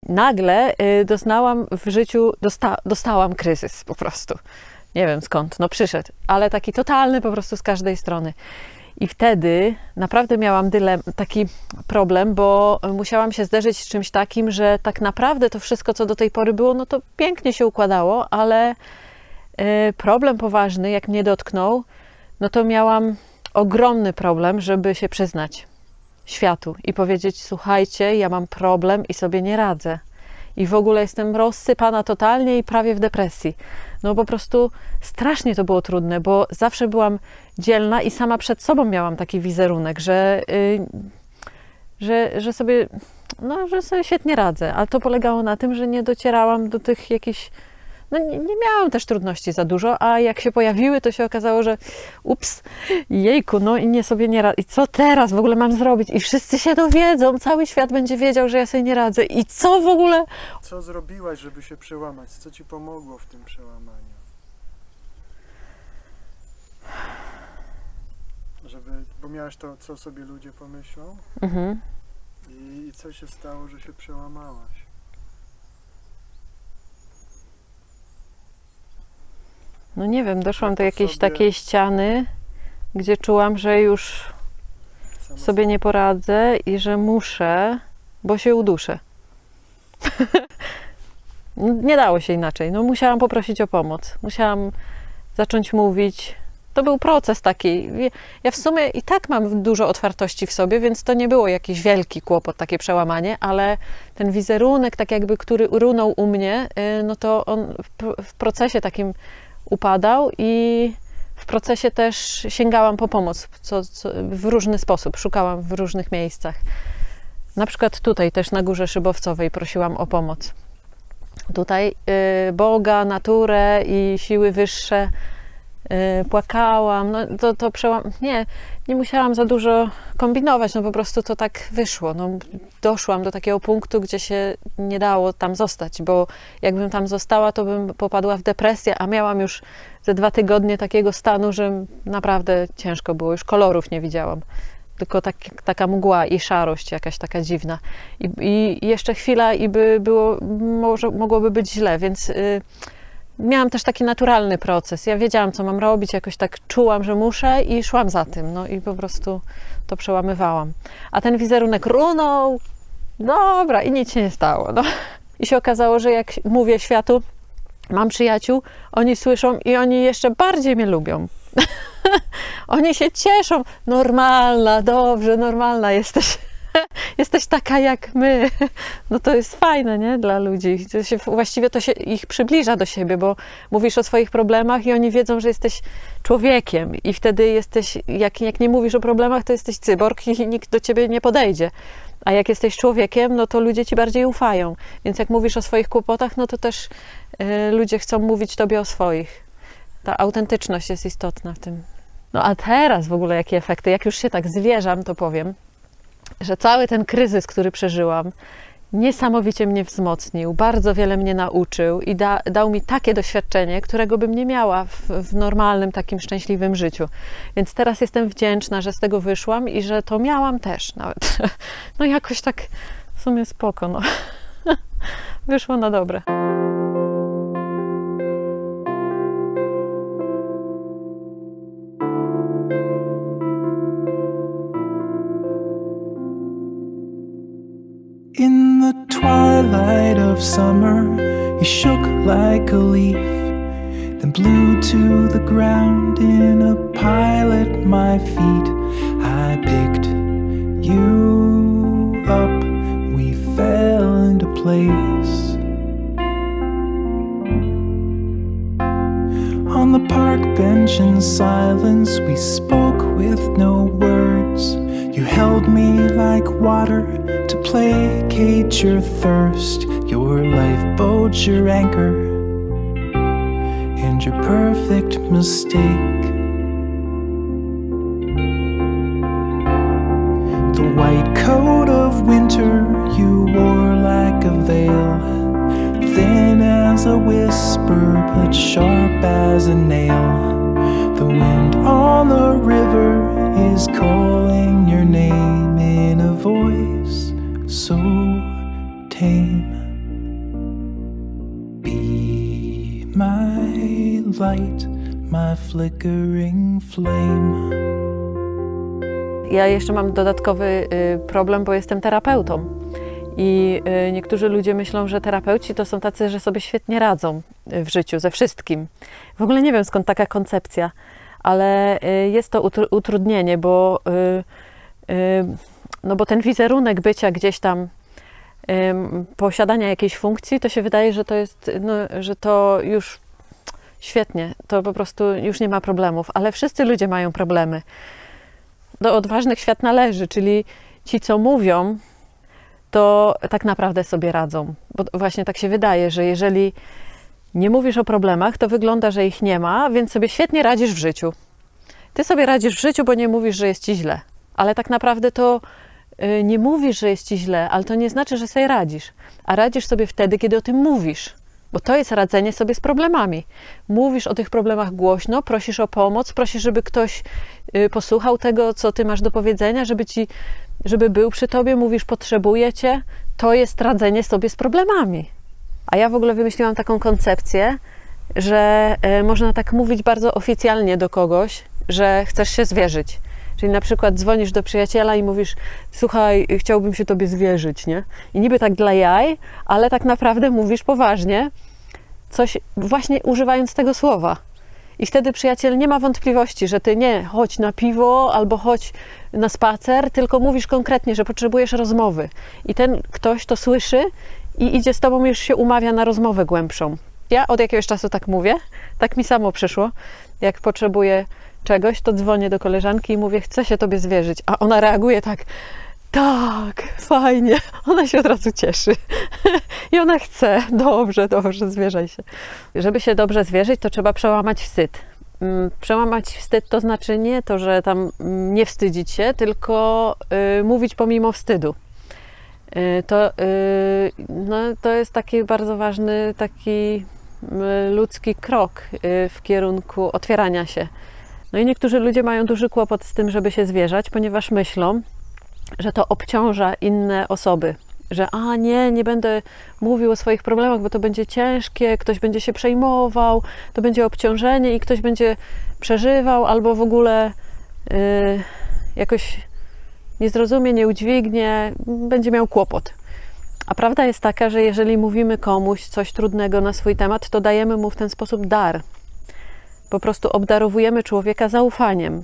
nagle doznałam w życiu, dostałam kryzys po prostu. Nie wiem skąd, no przyszedł, ale taki totalny po prostu z każdej strony. I wtedy naprawdę miałam taki problem, bo musiałam się zderzyć z czymś takim, że tak naprawdę to wszystko, co do tej pory było, no to pięknie się układało, ale problem poważny, jak mnie dotknął, no to miałam ogromny problem, żeby się przyznać światu i powiedzieć: słuchajcie, ja mam problem i sobie nie radzę. I w ogóle jestem rozsypana totalnie i prawie w depresji. No po prostu strasznie to było trudne, bo zawsze byłam dzielna i sama przed sobą miałam taki wizerunek, że sobie świetnie radzę. Ale to polegało na tym, że nie docierałam do tych jakichś... No nie miałam też trudności za dużo, a jak się pojawiły, to się okazało, że ups, jejku, no i nie sobie nie radzę. I co teraz w ogóle mam zrobić? I wszyscy się dowiedzą, cały świat będzie wiedział, że ja sobie nie radzę. I co w ogóle? Co zrobiłaś, żeby się przełamać? Co ci pomogło w tym przełamaniu? Bo miałaś to, co sobie ludzie pomyślą? Mhm. I co się stało, że się przełamałaś? No nie wiem, doszłam do jakiejś takiej ściany, gdzie czułam, że już sobie nie poradzę i że muszę, bo się uduszę. Nie dało się inaczej. No musiałam poprosić o pomoc. Musiałam zacząć mówić. To był proces taki. Ja w sumie i tak mam dużo otwartości w sobie, więc to nie było jakiś wielki kłopot, takie przełamanie, ale ten wizerunek, tak jakby, który runął u mnie, no to on w procesie takim upadał i w procesie też sięgałam po pomoc w różny sposób, szukałam w różnych miejscach. Na przykład tutaj też na Górze Szybowcowej prosiłam o pomoc. Tutaj Boga, naturę i siły wyższe płakałam, no nie musiałam za dużo kombinować, no po prostu to tak wyszło. No, doszłam do takiego punktu, gdzie się nie dało tam zostać, bo jakbym tam została, to bym popadła w depresję, a miałam już ze 2 tygodnie takiego stanu, że naprawdę ciężko było, już kolorów nie widziałam. Tylko taka mgła i szarość jakaś taka dziwna. I jeszcze chwila i mogłoby być źle, więc miałam też taki naturalny proces. Ja wiedziałam, co mam robić, jakoś tak czułam, że muszę i szłam za tym. No i po prostu to przełamywałam. A ten wizerunek runął, dobra, i nic się nie stało. No. I się okazało, że jak mówię światu, mam przyjaciół, oni słyszą i oni jeszcze bardziej mnie lubią. Oni się cieszą. Normalna, dobrze, normalna jesteś. Jesteś taka jak my. No to jest fajne, nie? Dla ludzi. Właściwie to się ich przybliża do siebie, bo mówisz o swoich problemach i oni wiedzą, że jesteś człowiekiem i wtedy jesteś, jak nie mówisz o problemach, to jesteś cyborg i nikt do ciebie nie podejdzie. A jak jesteś człowiekiem, no to ludzie ci bardziej ufają. Więc jak mówisz o swoich kłopotach, no to też ludzie chcą mówić tobie o swoich. Ta autentyczność jest istotna w tym. No a teraz w ogóle jakie efekty? Jak już się tak zwierzam, to powiem, że cały ten kryzys, który przeżyłam, niesamowicie mnie wzmocnił, bardzo wiele mnie nauczył i dał mi takie doświadczenie, którego bym nie miała w normalnym, takim szczęśliwym życiu. Więc teraz jestem wdzięczna, że z tego wyszłam i że to miałam też nawet. No jakoś tak w sumie spoko, no. Wyszło na dobre. In the twilight of summer, you shook like a leaf, then blew to the ground in a pile at my feet. I picked you up, we fell into place. On the park bench in silence, we spoke with no words. You held me like water to placate your thirst, your lifeboat, your anchor, and your perfect mistake. The white coat of winter you wore like a veil, thin as a whisper but sharp as a nail. The wind on the river is calling your name in a voice so tame. light my flickering flame. Ja jeszcze mam dodatkowy problem, bo jestem terapeutą. I niektórzy ludzie myślą, że terapeuci to są tacy, że sobie świetnie radzą w życiu, ze wszystkim. W ogóle nie wiem, skąd taka koncepcja, ale jest to utrudnienie, bo, no bo ten wizerunek bycia gdzieś tam, posiadania jakiejś funkcji, to się wydaje, że to jest, no, że to już świetnie, to po prostu już nie ma problemów, ale wszyscy ludzie mają problemy. Do odważnych świat należy, czyli ci, co mówią, to tak naprawdę sobie radzą. Bo właśnie tak się wydaje, że jeżeli nie mówisz o problemach, to wygląda, że ich nie ma, więc sobie świetnie radzisz w życiu. Ty sobie radzisz w życiu, bo nie mówisz, że jest ci źle. Ale tak naprawdę to nie mówisz, że jest ci źle, ale to nie znaczy, że sobie radzisz. A radzisz sobie wtedy, kiedy o tym mówisz. Bo to jest radzenie sobie z problemami. Mówisz o tych problemach głośno, prosisz o pomoc, prosisz, żeby ktoś posłuchał tego, co ty masz do powiedzenia, żeby był przy tobie, mówisz, potrzebuję cię. To jest radzenie sobie z problemami. A ja w ogóle wymyśliłam taką koncepcję, że można tak mówić bardzo oficjalnie do kogoś, że chcesz się zwierzyć. Czyli na przykład dzwonisz do przyjaciela i mówisz, słuchaj, chciałbym się tobie zwierzyć, nie? I niby tak dla jaj, ale tak naprawdę mówisz poważnie, coś właśnie używając tego słowa. I wtedy przyjaciel nie ma wątpliwości, że ty nie chodź na piwo albo chodź na spacer, tylko mówisz konkretnie, że potrzebujesz rozmowy. I ten ktoś to słyszy i idzie z tobą, już się umawia na rozmowę głębszą. Ja od jakiegoś czasu tak mówię, tak mi samo przyszło. Jak potrzebuję czegoś, to dzwonię do koleżanki i mówię, chcę się tobie zwierzyć. A ona reaguje tak, fajnie. Ona się od razu cieszy. I ona chce, dobrze, zwierzaj się. Żeby się dobrze zwierzyć, to trzeba przełamać wstyd. Przełamać wstyd to znaczy nie to, że tam nie wstydzić się, tylko mówić pomimo wstydu. To jest taki bardzo ważny, taki ludzki krok w kierunku otwierania się. No i niektórzy ludzie mają duży kłopot z tym, żeby się zwierzać, ponieważ myślą, że to obciąża inne osoby. Że nie będę mówił o swoich problemach, bo to będzie ciężkie, ktoś będzie się przejmował, to będzie obciążenie i ktoś będzie przeżywał albo w ogóle jakoś nie zrozumie, nie udźwignie, będzie miał kłopot. A prawda jest taka, że jeżeli mówimy komuś coś trudnego na swój temat, to dajemy mu w ten sposób dar. Po prostu obdarowujemy człowieka zaufaniem.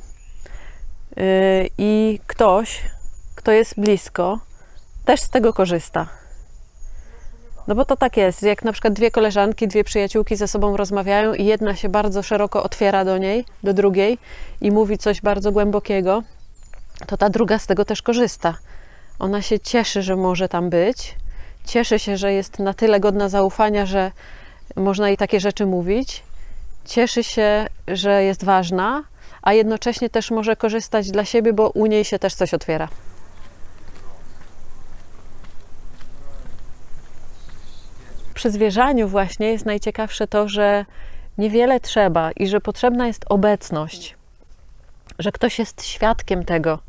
I ktoś, kto jest blisko, też z tego korzysta. No bo to tak jest, jak na przykład dwie koleżanki, dwie przyjaciółki ze sobą rozmawiają i jedna się bardzo szeroko otwiera do drugiej i mówi coś bardzo głębokiego, to ta druga z tego też korzysta. Ona się cieszy, że może tam być, cieszy się, że jest na tyle godna zaufania, że można jej takie rzeczy mówić, cieszy się, że jest ważna, a jednocześnie też może korzystać dla siebie, bo u niej się też coś otwiera. Przy zwierzaniu właśnie jest najciekawsze to, że niewiele trzeba i że potrzebna jest obecność, że ktoś jest świadkiem tego.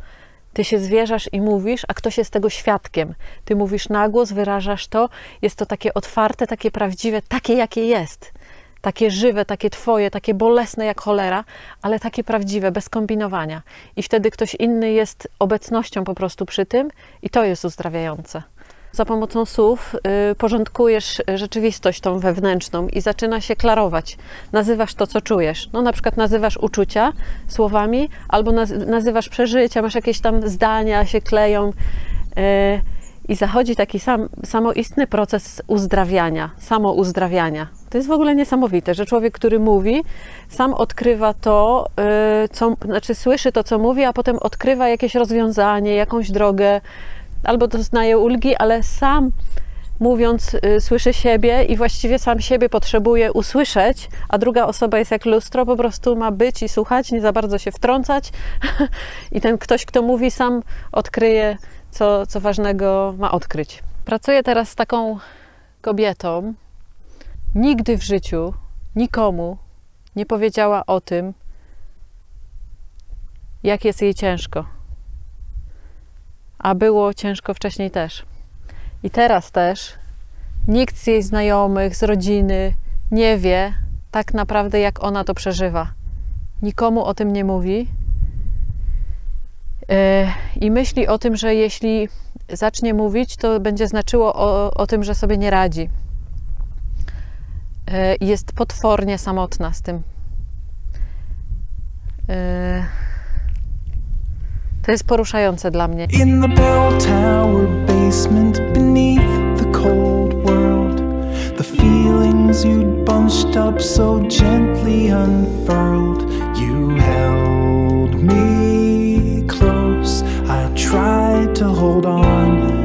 Ty się zwierzasz i mówisz, a ktoś jest tego świadkiem. Ty mówisz na głos, wyrażasz to, jest to takie otwarte, takie prawdziwe, takie jakie jest. Takie żywe, takie twoje, takie bolesne jak cholera, ale takie prawdziwe, bez kombinowania. I wtedy ktoś inny jest obecnością po prostu przy tym i to jest uzdrawiające. Za pomocą słów porządkujesz rzeczywistość tą wewnętrzną i zaczyna się klarować. Nazywasz to, co czujesz. No na przykład nazywasz uczucia słowami, albo nazywasz przeżycia, masz jakieś tam zdania, się kleją i zachodzi taki samoistny proces uzdrawiania, samouzdrawiania. To jest w ogóle niesamowite, że człowiek, który mówi, sam odkrywa to, słyszy to, co mówi, a potem odkrywa jakieś rozwiązanie, jakąś drogę, albo doznaje ulgi, ale sam mówiąc słyszy siebie i właściwie sam siebie potrzebuje usłyszeć, a druga osoba jest jak lustro, po prostu ma być i słuchać, nie za bardzo się wtrącać i ten ktoś, kto mówi, sam odkryje, co ważnego ma odkryć. Pracuję teraz z taką kobietą. Nigdy w życiu nikomu nie powiedziała o tym, jak jest jej ciężko. A było ciężko wcześniej też. I teraz też nikt z jej znajomych, z rodziny nie wie tak naprawdę, jak ona to przeżywa. Nikomu o tym nie mówi i myśli o tym, że jeśli zacznie mówić, to będzie znaczyło o tym, że sobie nie radzi. Jest potwornie samotna z tym. To jest poruszające dla mnie. In the bell tower basement beneath the cold world, the feelings you'd bunched up so gently unfurled. You held me close, I tried to hold on.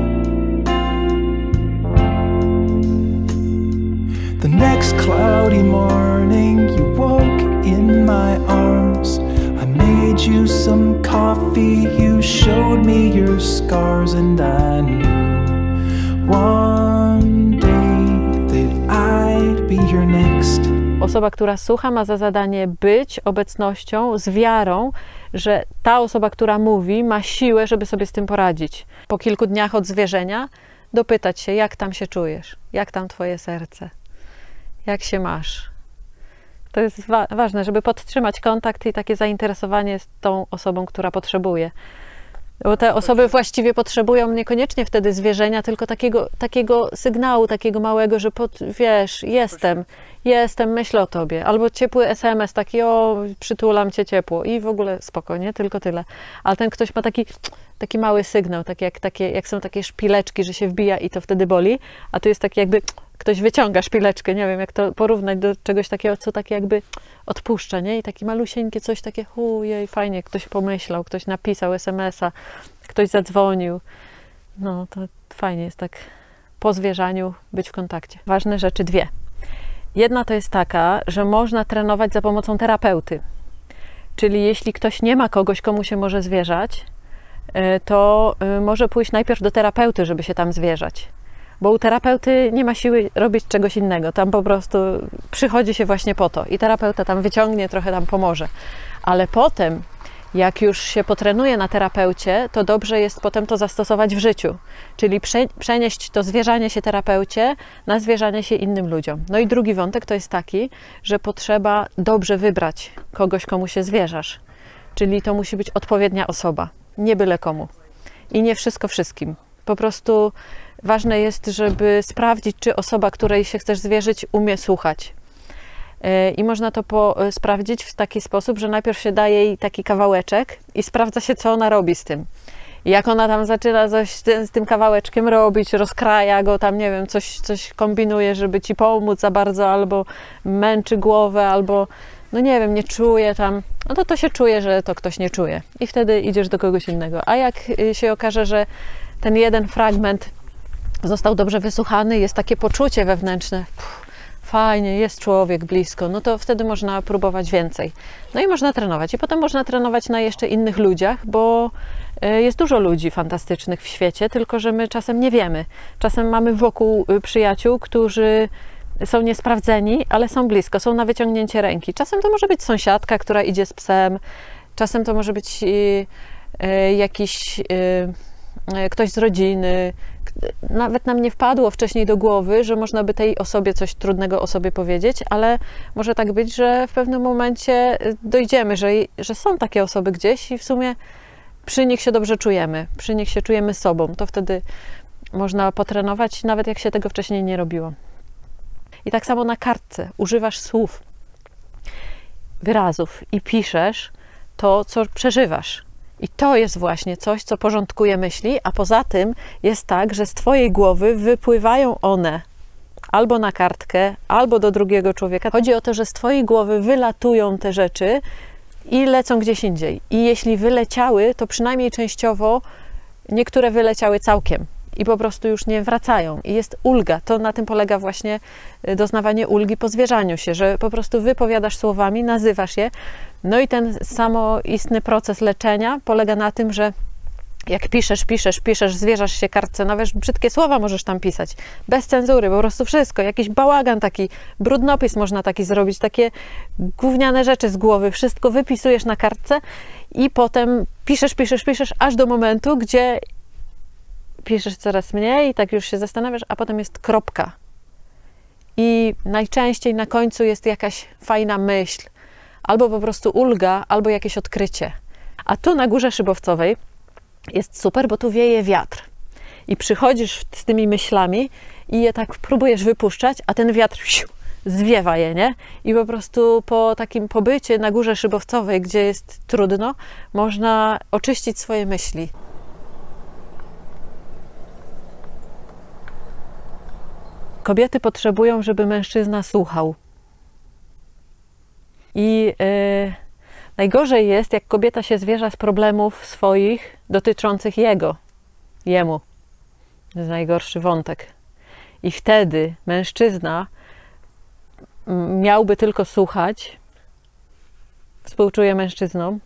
The next cloudy morning you woke in my arms. I made you some coffee, you showed me your scars, and I knew one day that I'd be your next. Osoba, która słucha, ma za zadanie być obecnością z wiarą, że ta osoba, która mówi, ma siłę, żeby sobie z tym poradzić. Po kilku dniach od zwierzenia dopytać się, jak tam się czujesz, jak tam twoje serce, jak się masz. To jest ważne, żeby podtrzymać kontakt i takie zainteresowanie z tą osobą, która potrzebuje. Bo te osoby właściwie potrzebują niekoniecznie wtedy zwierzenia, tylko takiego sygnału, takiego małego, że wiesz, jestem, myślę o tobie. Albo ciepły SMS, taki przytulam cię ciepło i w ogóle spokojnie, tylko tyle. Ale ten ktoś ma taki mały sygnał, jak są takie szpileczki, że się wbija i to wtedy boli, a tu jest taki jakby ktoś wyciąga szpileczkę, nie wiem jak to porównać do czegoś takiego, co takie jakby odpuszcza, nie? I takie malusieńkie coś takie, jej, fajnie, ktoś pomyślał, ktoś napisał SMS-a, ktoś zadzwonił. No, to fajnie jest tak po zwierzaniu być w kontakcie. Ważne rzeczy dwie. Jedna to jest taka, że można trenować za pomocą terapeuty. Czyli jeśli ktoś nie ma kogoś, komu się może zwierzać, to może pójść najpierw do terapeuty, żeby się tam zwierzać. Bo u terapeuty nie ma siły robić czegoś innego. Tam po prostu przychodzi się właśnie po to. I terapeuta tam wyciągnie, trochę tam pomoże. Ale potem, jak już się potrenuje na terapeucie, to dobrze jest potem to zastosować w życiu. Czyli przenieść to zwierzanie się terapeucie na zwierzanie się innym ludziom. No i drugi wątek to jest taki, że potrzeba dobrze wybrać kogoś, komu się zwierzasz. Czyli to musi być odpowiednia osoba. Nie byle komu. I nie wszystko wszystkim. Po prostu ważne jest, żeby sprawdzić, czy osoba, której się chcesz zwierzyć, umie słuchać. I można to sprawdzić w taki sposób, że najpierw się daje jej taki kawałeczek i sprawdza się, co ona robi z tym. I jak ona tam zaczyna coś z tym kawałeczkiem robić, rozkraja go tam, nie wiem, coś kombinuje, żeby ci pomóc za bardzo, albo męczy głowę, albo no nie wiem, nie czuje tam, no to się czuje, że to ktoś nie czuje. I wtedy idziesz do kogoś innego. A jak się okaże, że ten jeden fragment został dobrze wysłuchany, jest takie poczucie wewnętrzne, fajnie, jest człowiek blisko, no to wtedy można próbować więcej. No i można trenować. I potem można trenować na jeszcze innych ludziach, bo jest dużo ludzi fantastycznych w świecie, tylko że my czasem nie wiemy. Czasem mamy wokół przyjaciół, którzy są niesprawdzeni, ale są blisko, są na wyciągnięcie ręki. Czasem to może być sąsiadka, która idzie z psem, czasem to może być jakiś ktoś z rodziny. Nawet nam nie wpadło wcześniej do głowy, że można by tej osobie coś trudnego o sobie powiedzieć, ale może tak być, że w pewnym momencie dojdziemy, że są takie osoby gdzieś i w sumie przy nich się dobrze czujemy, przy nich się czujemy sobą. To wtedy można potrenować, nawet jak się tego wcześniej nie robiło. I tak samo na kartce używasz słów, wyrazów i piszesz to, co przeżywasz. I to jest właśnie coś, co porządkuje myśli, a poza tym jest tak, że z twojej głowy wypływają one albo na kartkę, albo do drugiego człowieka. Chodzi o to, że z twojej głowy wylatują te rzeczy i lecą gdzieś indziej. I jeśli wyleciały, to przynajmniej częściowo niektóre wyleciały całkiem i po prostu już nie wracają. I jest ulga. To na tym polega właśnie doznawanie ulgi po zwierzaniu się, że po prostu wypowiadasz słowami, nazywasz je. No i ten samoistny proces leczenia polega na tym, że jak piszesz, zwierzasz się kartce, nawet brzydkie słowa możesz tam pisać, bez cenzury, po prostu wszystko, jakiś bałagan taki, brudnopis można taki zrobić, takie gówniane rzeczy z głowy, wszystko wypisujesz na kartce i potem piszesz, aż do momentu, gdzie piszesz coraz mniej i tak już się zastanawiasz, a potem jest kropka. i najczęściej na końcu jest jakaś fajna myśl, albo po prostu ulga, albo jakieś odkrycie. A tu na Górze Szybowcowej jest super, bo tu wieje wiatr i przychodzisz z tymi myślami i je tak próbujesz wypuszczać, a ten wiatr zwiewa je, nie? I po prostu po takim pobycie na Górze Szybowcowej, gdzie jest trudno, można oczyścić swoje myśli. Kobiety potrzebują, żeby mężczyzna słuchał. I najgorzej jest, jak kobieta się zwierza z problemów swoich dotyczących jemu. To jest najgorszy wątek. I wtedy mężczyzna miałby tylko słuchać. Współczuję mężczyznom,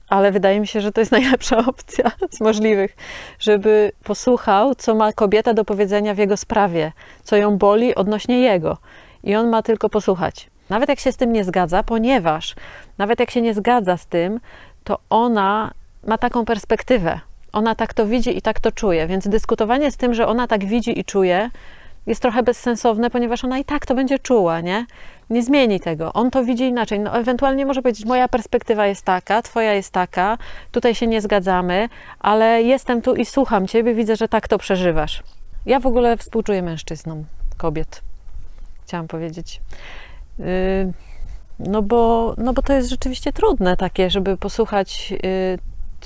ale wydaje mi się, że to jest najlepsza opcja z możliwych, żeby posłuchał, co ma kobieta do powiedzenia w jego sprawie, co ją boli odnośnie jego. I on ma tylko posłuchać. Nawet jak się z tym nie zgadza, ponieważ nawet jak się nie zgadza z tym, to ona ma taką perspektywę. Ona tak to widzi i tak to czuje, więc dyskutowanie z tym, że ona tak widzi i czuje, jest trochę bezsensowne, ponieważ ona i tak to będzie czuła, nie? Nie zmieni tego. On to widzi inaczej. No, ewentualnie może powiedzieć, moja perspektywa jest taka, twoja jest taka, tutaj się nie zgadzamy, ale jestem tu i słucham ciebie, widzę, że tak to przeżywasz. Ja w ogóle współczuję mężczyznom, kobiet. Chciałam powiedzieć. No bo to jest rzeczywiście trudne takie, żeby posłuchać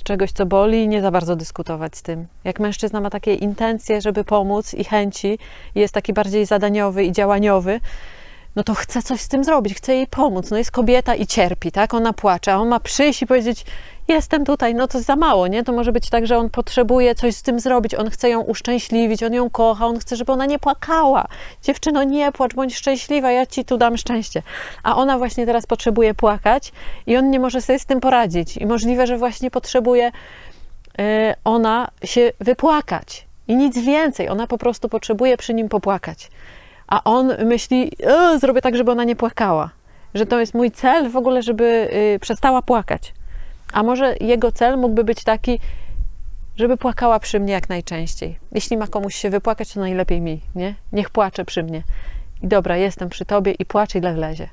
czegoś, co boli i nie za bardzo dyskutować z tym. Jak mężczyzna ma takie intencje, żeby pomóc i chęci, i jest taki bardziej zadaniowy i działaniowy, no to chce coś z tym zrobić, chce jej pomóc. No jest kobieta i cierpi, tak? Ona płacze, a on ma przyjść i powiedzieć, jestem tutaj, no to za mało, nie? To może być tak, że on potrzebuje coś z tym zrobić, on chce ją uszczęśliwić, on ją kocha, on chce, żeby ona nie płakała. Dziewczyno, nie płacz, bądź szczęśliwa, ja ci tu dam szczęście. A ona właśnie teraz potrzebuje płakać i on nie może sobie z tym poradzić. I możliwe, że właśnie potrzebuje ona się wypłakać. I nic więcej, ona po prostu potrzebuje przy nim popłakać. A on myśli, zrobię tak, żeby ona nie płakała. Że to jest mój cel w ogóle, żeby przestała płakać. A może jego cel mógłby być taki, żeby płakała przy mnie jak najczęściej. Jeśli ma komuś się wypłakać, to najlepiej mi, nie? Niech płacze przy mnie. I dobra, jestem przy tobie i płacz ile wlezie.